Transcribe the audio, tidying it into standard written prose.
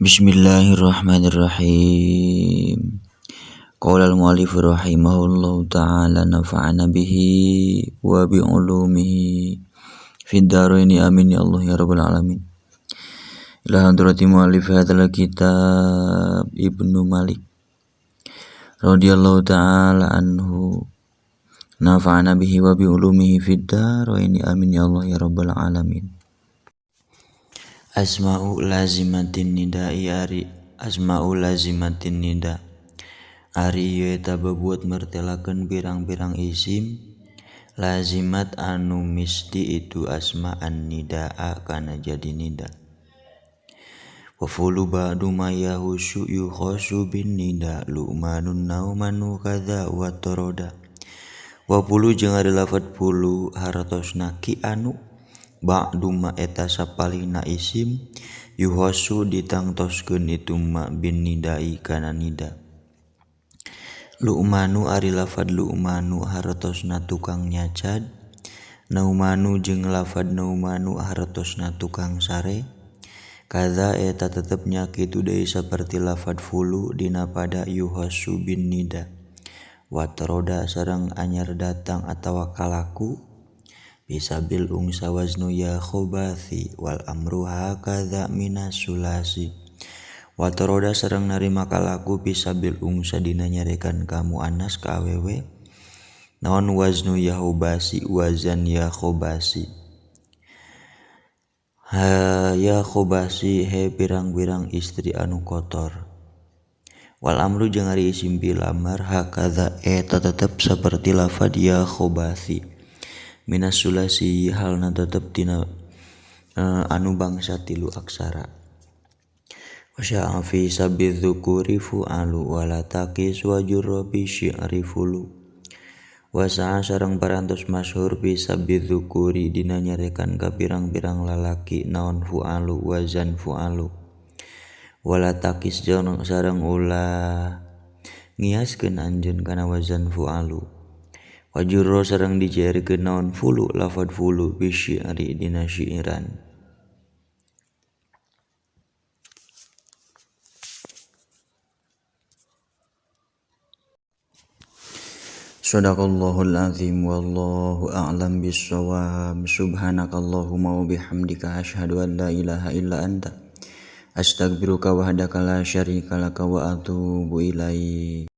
Bismillahirrahmanirrahim. Qala al-mu'allif rahimahullahu ta'ala nafa'ana bihi wa bi ulumihi fid dharaini amin ya Allah ya rabbal alamin. Ila hadrati mu'allif hadzal kitab Ibnu Malik radhiyallahu ta'ala anhu nafa'ana bihi wa bi ulumihi fid dharaini amin ya Allah ya rabbal alamin. Asma'u lazimatin nida'i ari asma'u lazimatin nida ari eta bebuat mertelakeun pirang-pirang isim lazimat anu misti itu asma'an nida'a kana jadi nida wa fulu ba'du ma yahusyu yukhasu bin nida lu'manun naumanu kadza wa toroda wa pulu jeung ari lafad pulu hartosna ki anu ba'du ma eta sapalihna isim yuhosu ditangtoskeun itu ma bin nidai kana nida lu'manu ari lafad lu'manu hartosna tukang nyacad naumanu jeung lafad naumanu hartosna tukang sare kadza eta tetepnya kitu deui saperti lafad fulu dina pada yuhosu bin nida wa taroda sareng anyar datang atawa kalaku bisabil ungsa waznu ya khobathi wal amru hakadha minas sulasi wa taroda sareng narima kalaku bisabil ungsa dina nyarekan kamu anas ka awewe naon waznu ya khobasi wazan ya khobasi ha ya khobasi he pirang-pirang istri anu kotor wal amru jeung ari isim bil amar hakadha eta tetep saperti lafad ya khobasi minas sulasi halna tetep tina anu bangsa tilu aksara wasya'a fi sabidzukuri fu'alu wala taqis wajurra bi syi'ri fulu wasa'a sareng parantos masyhur fi sabidzukuri dina nyarekan ka pirang-pirang lalaki naon fu'alu wazan fu'alu wala taqis sareng ulah ngiaskeun anjeun kana wazan fu'alu wajurro sareng dijairkeun naon fulu lafad fulu bi syi'ri dina syi'iran Shadaqallahul azim wallahu a'lam bissawab subhanakallahumma wa bihamdika asyhadu an la ilaha illa anta astaghfiruka wahdaka la syarika laka wa atubu ilaik.